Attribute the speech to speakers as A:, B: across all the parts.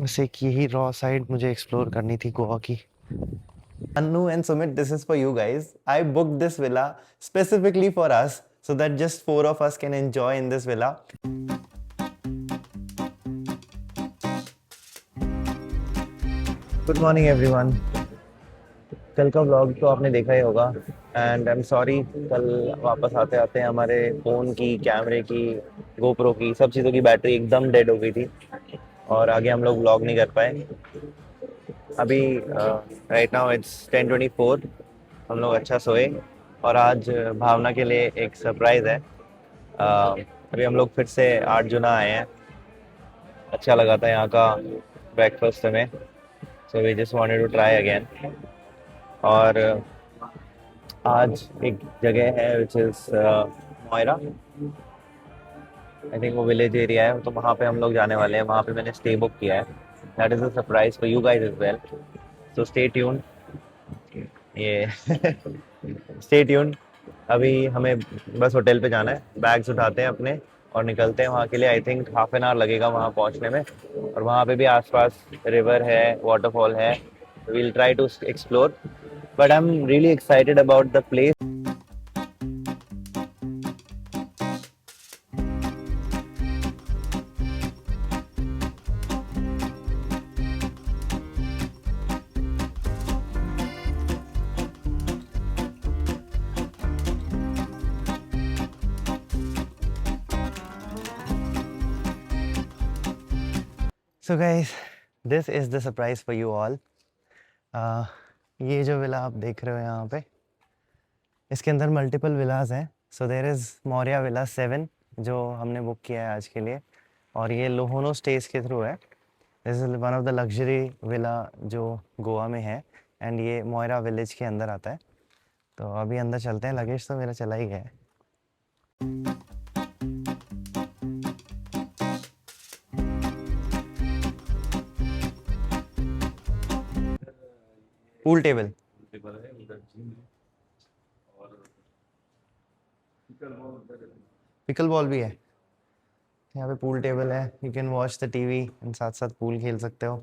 A: वैसे एक यही रॉ साइड मुझे एक्सप्लोर करनी थी गोवा की।
B: Anu and Sumit, this is for you guys. I booked this villa specifically for us so that just four of us can enjoy in this villa.
A: Good morning everyone. कल का vlog तो आपने देखा ही होगा and I am sorry, कल वापस आते आते हमारे फ़ोन की, कैमरे की, गोप्रो की, सब चीज़ों की बैटरी एकदम डेड हो गई थी और आगे हम लोग व्लॉग नहीं कर पाए। अभी राइट नाउ इट्स 10:24। हम लोग अच्छा सोए और आज भावना के लिए एक सरप्राइज़ है। अभी हम लोग फिर से 8 जुना आए हैं। अच्छा लगा था यहाँ का ब्रेकफास्ट हमें, so we just wanted to try again. और आज एक जगह है which is Moira. I think वो विलेज एरिया है, तो वहाँ पे हम लोग जाने वाले हैं। वहाँ पे मैंने स्टे बुक किया है। That is a surprise for you guys as well, so stay tune. ये स्टे ट्यून। अभी हमें बस होटल पे जाना है, बैग्स उठाते हैं अपने और निकलते हैं वहाँ के लिए। I think half an hour लगेगा वहाँ पहुँचने में। और वहाँ पे भी आसपास रिवर है, वाटरफॉल है, we'll try to explore, but I am really excited about the place. So guys, this is the surprise for you all. ये जो विला आप देख रहे हो यहाँ पे, इसके अंदर मल्टीपल विलाज हैं। So there is Maurya villa 7 जो हमने बुक किया है आज के लिए, और ये लोहोनो स्टेज के थ्रू है। This is one of the luxury villa जो गोवा में है, एंड ये मोयरा विलेज के अंदर आता है। तो अभी अंदर चलते हैं, लगेज तो मेरा चला ही गया है। पूल टेबल, पिकल बॉल भी है यहाँ पे। पूल टेबल है, you can watch the TV and साथ साथ पूल खेल सकते हो।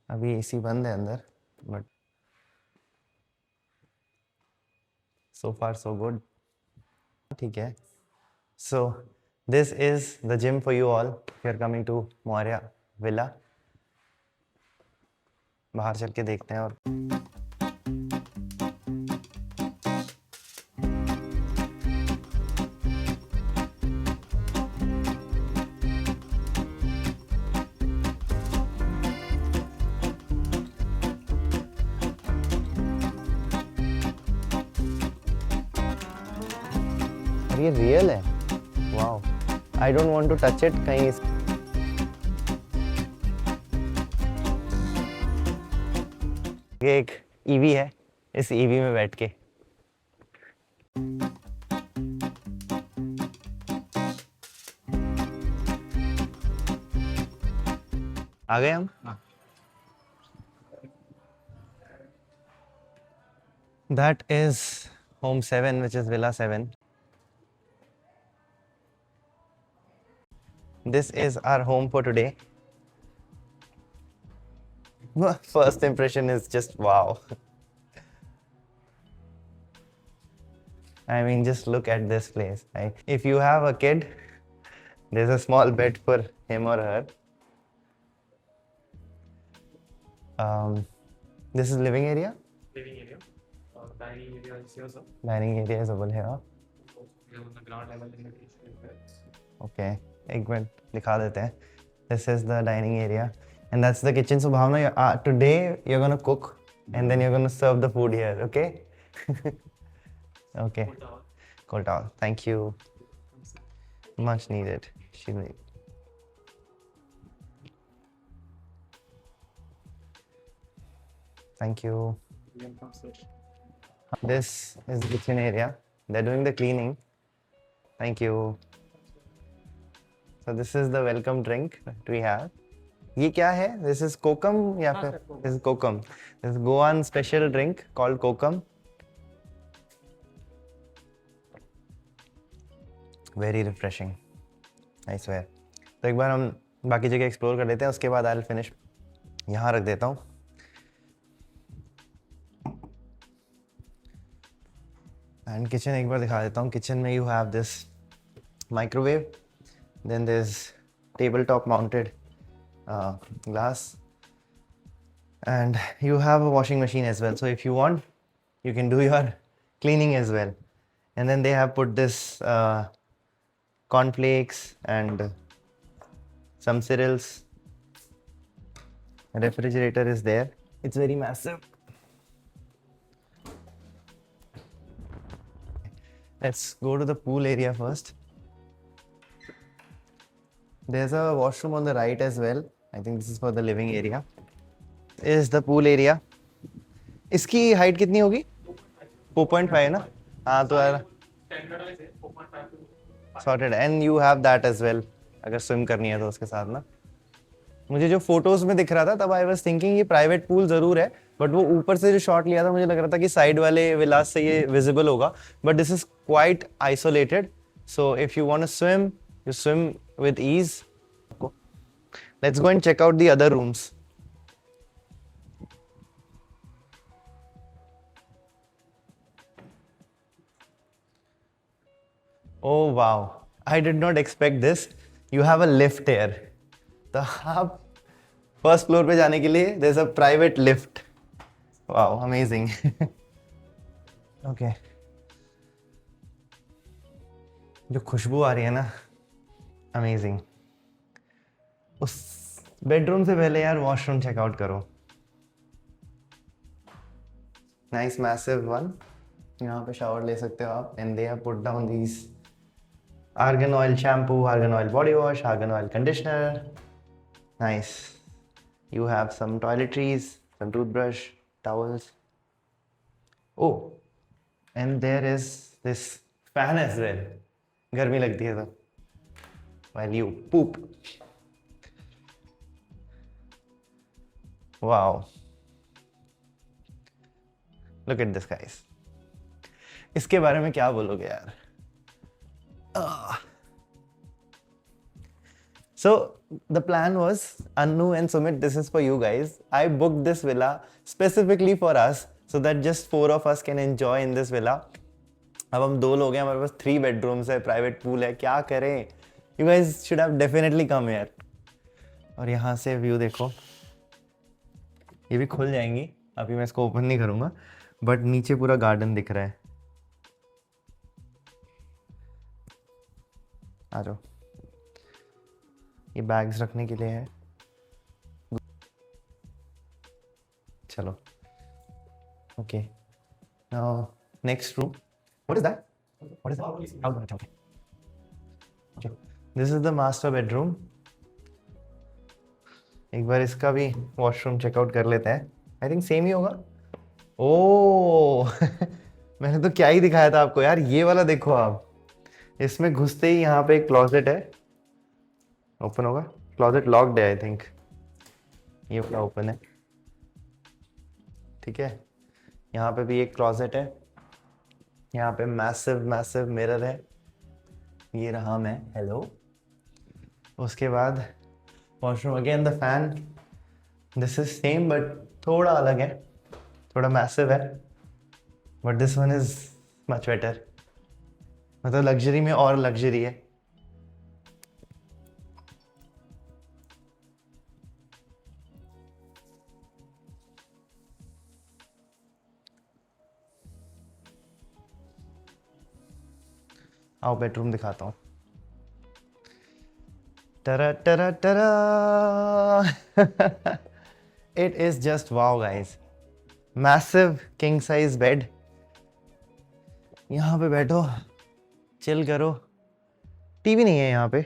A: अभी एसी बंद है अंदर, but so far so good, ठीक है। So this is the gym for you all if you are coming to Maurya villa. बाहर चल के देखते हैं। और ये रियल है, wow. I don't want to touch it कहीं। ये एक ईवी है, इस ईवी में बैठ के आ गए हम। That is home 7 which is villa 7। This is our home for today. First impression is just wow. I mean, just look at this place. Right? If you have a kid, there's a small bed for him or her. This is living area.
C: Living area. Dining area is here, sir.
A: Dining area is over here.
C: We have on the ground level in the kitchen.
A: Okay, एक minute दिखा देते हैं। This is the dining area, and that's the kitchen. So Bhavna, today you're gonna cook, and then you're gonna serve the food here. Okay? Okay. Cold towel. Thank you. Much needed. She needed.
B: Thank you.
C: William from Switch.
B: This is the kitchen area. They're doing the cleaning. Thank you. So this is the welcome drink that we have. ये क्या है? This is kokum या
C: हाँ,
B: फिर
C: sir, kokum.
B: this is kokum. This is Goan special drink called kokum. Very refreshing. I swear. तो एक बार हम बाकी जगह एक्सप्लोर कर लेते हैं, उसके बाद I'll finish. यहाँ रख देता हूँ. And kitchen एक बार दिखा देता हूँ. Kitchen में you have this microwave. Then there's tabletop mounted glass. And you have a washing machine as well. So if you want, you can do your cleaning as well. And then they have put this cornflakes and some cereals. A refrigerator is there. It's very massive. Let's go to the pool area first. There's a washroom on the right as well. I think this is for the living area. This is the pool area. इसकी height कितनी होगी? 4.5 है ना? हाँ तो यार
C: Standard wise है 4.5 to
B: sorted. And you have that as well. अगर swim करनी है तो उसके साथ ना. मुझे जो फोटोज में दिख रहा था तब आई वाज थिंकिंग ये प्राइवेट पूल जरूर है, बट वो ऊपर से जो शॉट लिया था मुझे लग रहा था कि साइड वाले विलास से ये विजिबल होगा, but this is quite isolated. So if you want to swim, you swim with ease. Let's go and check out the other rooms. Oh wow, I did not expect this. You have a lift here. तो आप first floor पे जाने के लिए there's a private lift. Wow, amazing. Okay. जो खुशबू आ रही है ना, amazing. उस बेडरूम से पहले यार वॉशरूम चेकआउट करो. Nice massive one. यहाँ पे शावर ले सकते हो आप. And they have put down these argan oil shampoo, argan oil body wash, argan oil conditioner. Nice. You have some toiletries, some toothbrush, towels. Oh, and there is this fan as well. गर्मी लगती है तो while you poop. Wow. Look at this, guys. इसके बारे में क्या बोलोगे यार? So the plan was, Anu and Sumit, this is for you guys. I booked this villa specifically for us so that just 4 of us can enjoy in this villa. अब हम 2 लोग हैं, हमारे पास 3 bedrooms है, private pool है, क्या करें? You guys should have definitely come here. और यहाँ से व्यू देखो, ये भी खुल जाएंगी. अभी मैं इसको ओपन नहीं करूँगा, बट नीचे पूरा गार्डन दिख रहा है. आ जाओ. ये बैग्स रखने के लिए है. चलो. Okay. Now next room. What is that? What is that? Okay. Okay. This is the master bedroom. एक बार इसका भी वॉशरूम चेकआउट कर लेते हैं. आई थिंक सेम ही होगा. ओह मैंने तो क्या ही दिखाया था आपको यार. ये वाला देखो आप. इसमें घुसते ही यहाँ पे एक क्लोजेट है. ओपन होगा. क्लोजेट लॉक्ड है आई थिंक. ये वाला ओपन है. ठीक है. यहाँ पे भी एक क्लोजेट है. यहाँ पे मैसिव मैसिव मिरर है. ये रहा मैं. हेलो. उसके बाद washroom. Again the fan. This is same but थोड़ा अलग है. थोड़ा मैसिव है, but this one is much better. मतलब लग्जरी में और लग्जरी है. आओ बेडरूम दिखाता हूँ. Ta-ra ta-ra ta-ra. It is just wow guys. Massive king size bed. यहाँ पे बैठो, चिल करो. टीवी नहीं है यहाँ पे.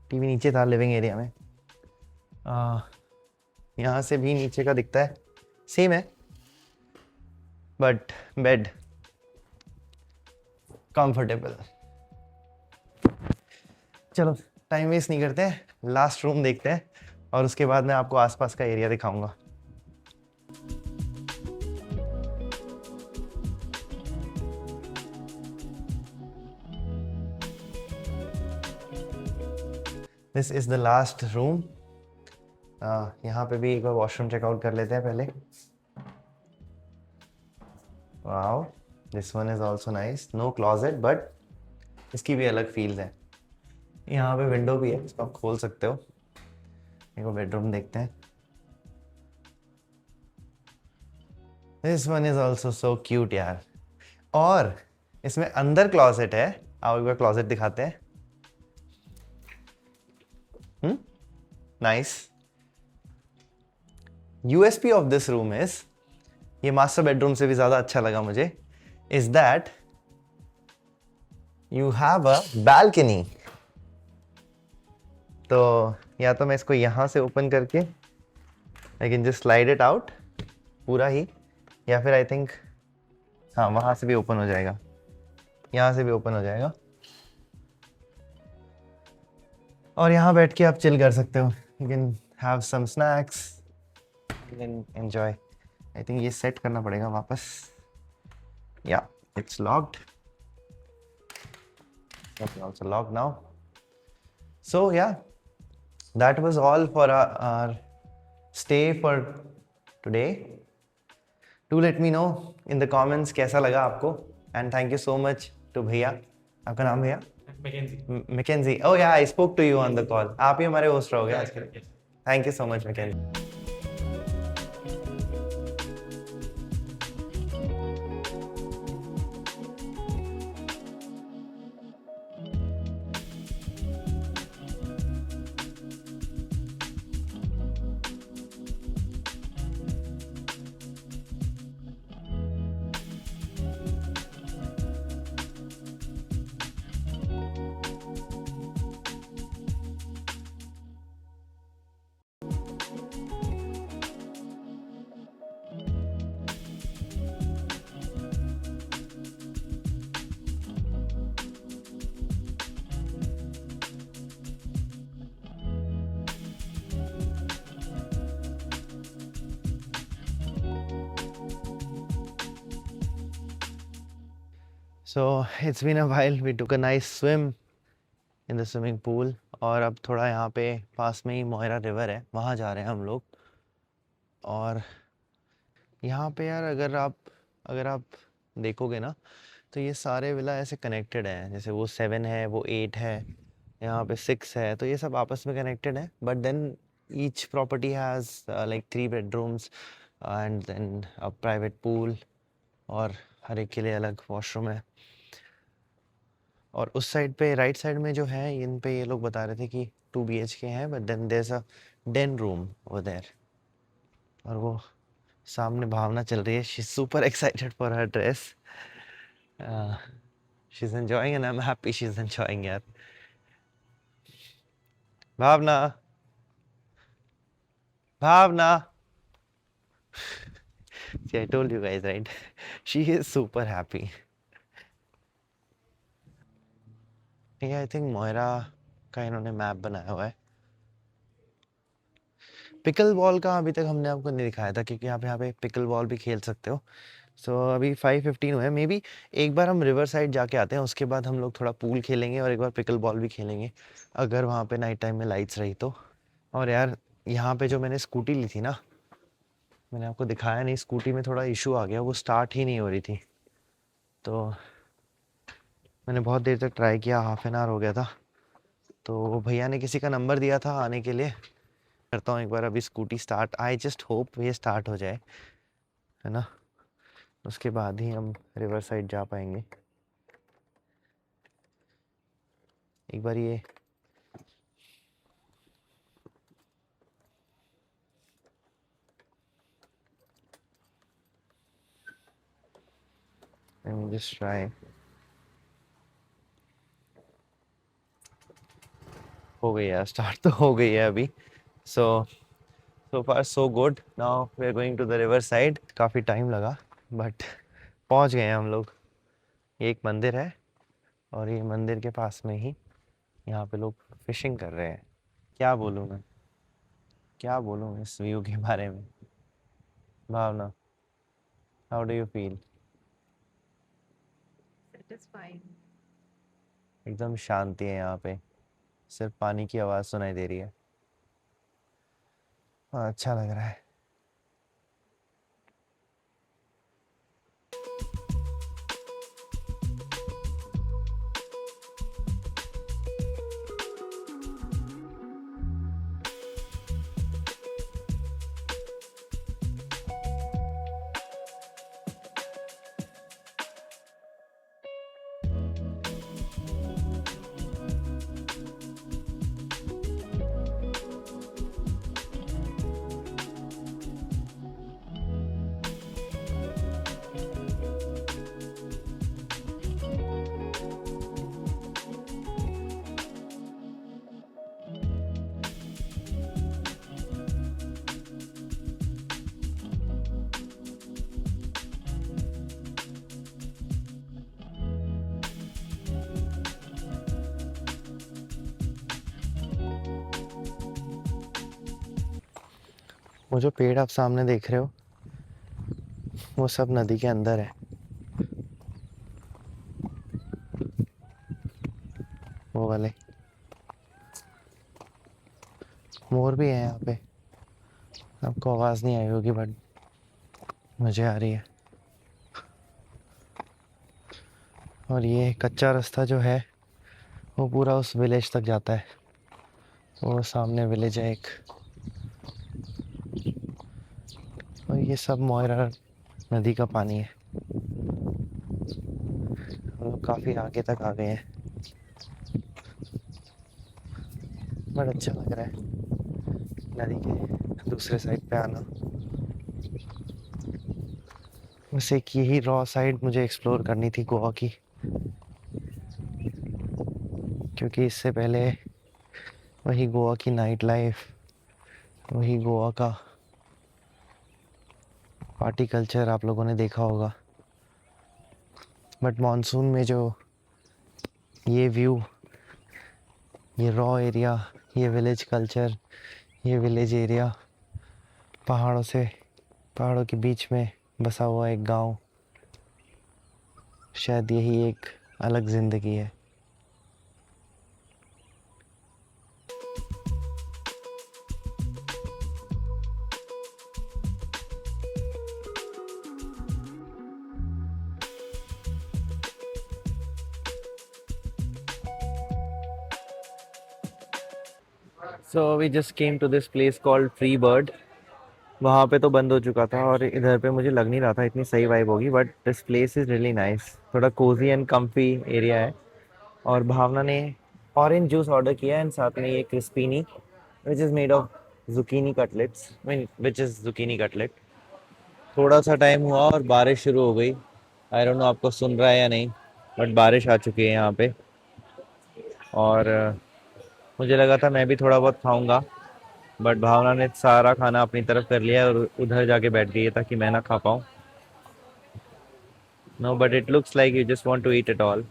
B: टीवी नीचे था लिविंग एरिया में. यहाँ से भी नीचे का दिखता है. सेम है, बट बेड कंफर्टेबल। चलो टाइम वेस्ट नहीं करते हैं, लास्ट रूम देखते हैं और उसके बाद मैं आपको आसपास का एरिया दिखाऊंगा। This is the last room. यहाँ पे भी एक बार वॉशरूम चेकआउट कर लेते हैं पहले। Wow, this one is also nice. No closet, but इसकी भी अलग फील्स है। यहाँ पे विंडो भी है, इसको आप खोल सकते हो। एक बार बेडरूम देखते हैं। This one is also so cute यार। और इसमें अंदर क्लॉजेट है, आओ एक बार क्लॉजेट दिखाते हैं। Nice. USP of this room is, ये मास्टर बेडरूम से भी ज्यादा अच्छा लगा मुझे, is that you have a balcony. तो या तो मैं इसको यहां से ओपन करके I can just slide it out पूरा ही, या फिर आई थिंक हाँ वहां से भी ओपन हो जाएगा, यहां से भी ओपन हो जाएगा और यहाँ बैठ के आप चिल कर सकते हो। You can have some snacks, you can enjoy. I think ये सेट करना पड़ेगा वापस। या it's locked, it's also locked now. So yeah, that was all for our stay for today. Do let me know in the comments कैसा लगा आपको, and thank you so much to भैया। आपका नाम भैया?
C: Mackenzie.
B: Mackenzie. Oh yeah, I spoke to you on the call. आप ही हमारे host रहोगे आज के।
C: Yes.
B: Thank you so much, Mackenzie. So it's been a while. We took a nice swim in the swimming pool और अब थोड़ा यहाँ पे पास में ही मोयरा रिवर है, वहाँ जा रहे हैं हम लोग। और यहाँ पे यार अगर आप देखोगे ना तो ये सारे विला ऐसे कनेक्टेड हैं, जैसे वो 7 है, वो 8 है, यहाँ पे 6 है, तो ये सब आपस में कनेक्टेड है। But then each property has like 3 bedrooms and then a private pool, और हर एक के लिए अलग वॉशरूम है। और उस साइड पे राइट साइड में जो है इन पे ये लोग बता रहे थे कि 2 BHK है, but then there is a den room over there। और वो सामने भावना चल रही है, she is super excited for her dress. She is enjoying and I am happy she is enjoying यार। भावना, भावना। See, I told you guys, right? She is super happy. ठीक है, I think Moira का इन्होंने मैप बनाया हुआ है। पिकल बॉल का अभी तक हमने आपको नहीं दिखाया था, क्योंकि यहाँ पे पिकल बॉल भी खेल सकते हो। सो अभी 5:15 हुए, मे बी एक बार हम रिवर साइड जाके आते हैं, उसके बाद हम लोग थोड़ा पूल खेलेंगे और एक बार पिकल बॉल भी खेलेंगे, अगर वहाँ पे नाइट टाइम में लाइट्स रही तो। और यार यहाँ पे जो मैंने स्कूटी ली थी ना, मैंने आपको दिखाया नहीं, स्कूटी में थोड़ा इशू आ गया, वो स्टार्ट ही नहीं हो रही थी। तो मैंने बहुत देर तक ट्राई किया, हाफ एन आवर हो गया था। तो भैया ने किसी का नंबर दिया था आने के लिए, करता हूँ एक बार अभी scooty start. I just hope ये स्टार्ट हो जाए, है ना, उसके बाद ही हम रिवर साइड जा पाएंगे। एक बार ये जस्ट ट्राई, हो गई है स्टार्ट, तो हो गई है अभी। सो So far so good. Now we are going to the river side. काफ़ी टाइम लगा बट पहुंच गए हैं हम लोग. ये एक मंदिर है और ये मंदिर के पास में ही यहाँ पे लोग फिशिंग कर रहे हैं. क्या बोलूँ मैं, क्या बोलूँ इस व्यू के बारे में. Bhavna, how do you feel?
D: Satisfying.
B: एकदम शांति है यहाँ पे, सिर्फ पानी की आवाज़ सुनाई दे रही है. हाँ, अच्छा लग रहा है. वो जो पेड़ आप सामने देख रहे हो वो सब नदी के अंदर है. वो वाले मोर भी है यहाँ पे. आपको आवाज़ नहीं आई होगी बट मुझे आ रही है. और ये कच्चा रास्ता जो है वो पूरा उस विलेज तक जाता है. वो सामने विलेज है एक. और ये सब मोयरा नदी का पानी है. हम लोग काफ़ी आगे तक आ गए हैं बट अच्छा लग रहा है नदी के दूसरे साइड पे आना. वैसे एक यही रॉ साइड मुझे एक्सप्लोर करनी थी गोवा की, क्योंकि इससे पहले वही गोवा की नाइट लाइफ, वही गोवा का पार्टी कल्चर आप लोगों ने देखा होगा. बट मॉनसून में जो ये व्यू, ये रॉ एरिया, ये विलेज कल्चर, ये विलेज एरिया, पहाड़ों के बीच में बसा हुआ एक गांव, शायद यही एक अलग ज़िंदगी है. So we just came to this place called Free Bird. वहाँ पे तो बंद हो चुका था और इधर पे मुझे लग नहीं रहा था इतनी सही वाइब होगी, but this place is really nice. थोड़ा कोजी एंड कम्फी एरिया है. और भावना ने ऑरेंज जूस ऑर्डर किया एंड साथ में ये crispini which is made of zucchini cutlets, I mean which is zucchini cutlet. थोड़ा सा टाइम हुआ और बारिश शुरू हो गई. आई डोंट नो आपको सुन रहा है या नहीं, बट बारिश आ चुकी है यहाँ पे. और मुझे लगा था मैं भी थोड़ा बहुत खाऊंगा, बट भावना ने सारा खाना अपनी तरफ कर लिया और उधर जाके बैठ गई है ताकि मैं ना खा पाऊँ. No, but it looks like you just want to eat it all.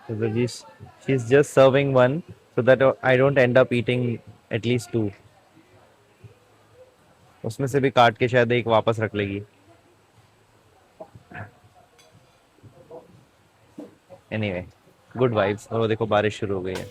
B: So she's just serving one so that I don't end up eating at least two. उसमें से भी काट के शायद एक वापस रख लेगी. Anyway, good vibes. और वो देखो बारिश शुरू हो गई है.